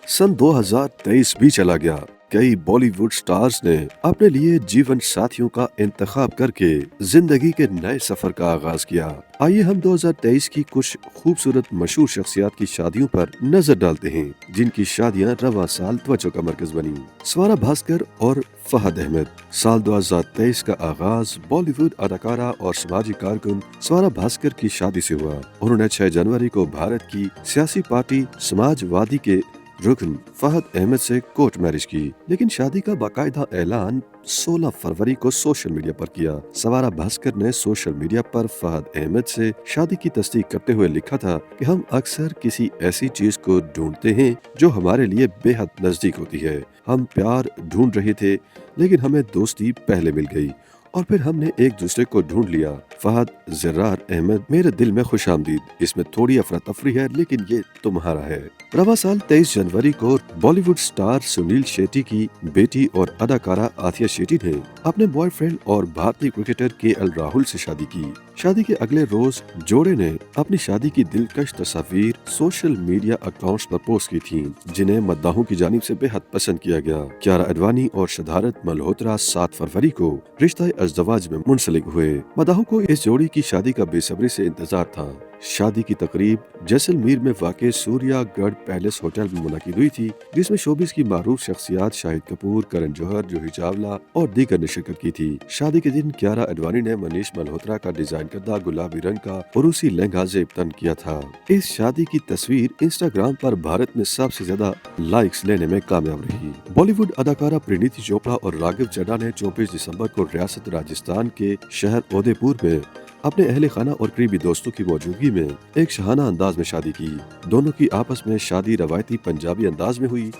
सन 2023 भी चला गया। कई बॉलीवुड स्टार्स ने अपने लिए जीवन साथियों का इंतखाब करके जिंदगी के नए सफर का आगाज किया। आइए हम 2023 की कुछ खूबसूरत मशहूर शख्सियात की शादियों पर नजर डालते हैं जिनकी शादियां रवां साल तवज्जो का मरकज बनी। स्वरा भास्कर और फहद अहमद। साल 2023 का आगाज बॉलीवुड अदाकारा और समाजी कारकुन स्वरा भास्कर की शादी से हुआ। उन्होंने 6 जनवरी को भारत की सियासी पार्टी समाजवादी के रुकन फहद अहमद से कोर्ट मैरिज की, लेकिन शादी का बाकायदा ऐलान 16 फरवरी को सोशल मीडिया पर किया। स्वरा भास्कर ने सोशल मीडिया पर फहद अहमद से शादी की तस्दीक करते हुए लिखा था कि हम अक्सर किसी ऐसी चीज को ढूंढते हैं जो हमारे लिए बेहद नजदीक होती है। हम प्यार ढूंढ रहे थे लेकिन हमें दोस्ती पहले मिल गई और फिर हमने एक दूसरे को ढूंढ लिया। फहद ज़र्रार अहमद, मेरे दिल में खुश आमदीद। इसमें थोड़ी अफरा तफरी है लेकिन ये तुम्हारा है। रवां साल 23 जनवरी को बॉलीवुड स्टार सुनील शेट्टी की बेटी और अदाकारा आथिया शेट्टी ने अपने बॉयफ्रेंड और भारतीय क्रिकेटर केएल राहुल से शादी की। शादी के अगले रोज जोड़े ने अपनी शादी की दिलकश तस्वीर सोशल मीडिया अकाउंट्स पर पोस्ट की थी, जिन्हें मद्दाहों की जानिब से बेहद पसंद किया गया। कियारा अडवाणी और सिद्धार्थ मल्होत्रा 7 फरवरी को रिश्ता अज़दवाज में मुंसलिक हुए। मद्दाहों को इस जोड़ी की शादी का बेसब्री से इंतजार था। शादी की तकरीब जैसलमेर में वाक़े सूर्यागढ़ पैलेस होटल में मुनक़िद हुई थी, जिसमें शोबिस की मारूफ शख्सियात शाहिद कपूर, करण जौहर, जूही चावला और दीगर ने शिरकत की थी। शादी के दिन कियारा अडवाणी ने मनीष मल्होत्रा का डिजाइन करदा गुलाबी रंग का उरूसी लहंगा ज़ेब तन किया था। इस शादी की तस्वीर इंस्टाग्राम पर भारत में सबसे ज्यादा लाइक्स लेने में कामयाब रही। बॉलीवुड अदाकारा परिणीति चोपड़ा और राघव चड्ढा ने 24 दिसंबर को रियासत राजस्थान के शहर उदयपुर में अपने अहले खाना और करीबी दोस्तों की मौजूदगी में एक शहाना अंदाज में शादी की। दोनों की आपस में शादी रवायती पंजाबी अंदाज में हुई,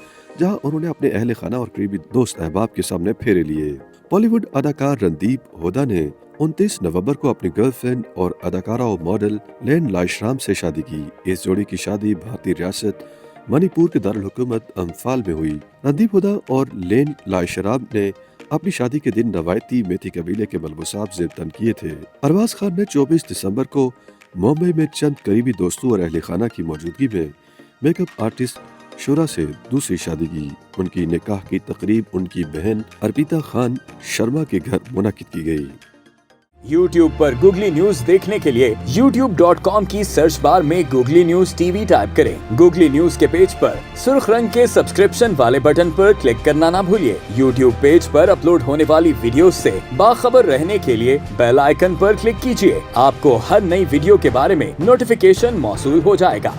जहां उन्होंने अपने अहले खाना और करीबी दोस्त अहबाब के सामने फेरे लिए। बॉलीवुड अदाकार रणदीप हुड्डा ने 29 नवंबर को अपनी गर्लफ्रेंड और अदाकारा और मॉडल लेन लाइशराम से शादी की। इस जोड़ी की शादी भारतीय रियासत मणिपुर के दारुल हुकूमत अम्फाल में हुई। रणदीप हुड्डा और लेन लाइशराम ने अपनी शादी के दिन रवायती मेथी कबीले के मलबूसात ज़ेब तन किए थे। अरबाज खान ने 24 दिसंबर को मुंबई में चंद करीबी दोस्तों और अहले खाना की मौजूदगी में मेकअप आर्टिस्ट शुरा से दूसरी शादी की। उनकी निकाह की तकरीब उनकी बहन अर्पिता खान शर्मा के घर मुनक़िद की गई। YouTube पर गूगली न्यूज देखने के लिए youtube.com की सर्च बार में गूगली न्यूज टीवी टाइप करें। गूगली न्यूज के पेज पर सुर्ख रंग के सब्सक्रिप्शन वाले बटन पर क्लिक करना ना भूलिए। YouTube पेज पर अपलोड होने वाली वीडियोस से बाखबर रहने के लिए बेल आइकन पर क्लिक कीजिए। आपको हर नई वीडियो के बारे में नोटिफिकेशन मौसूल हो जाएगा।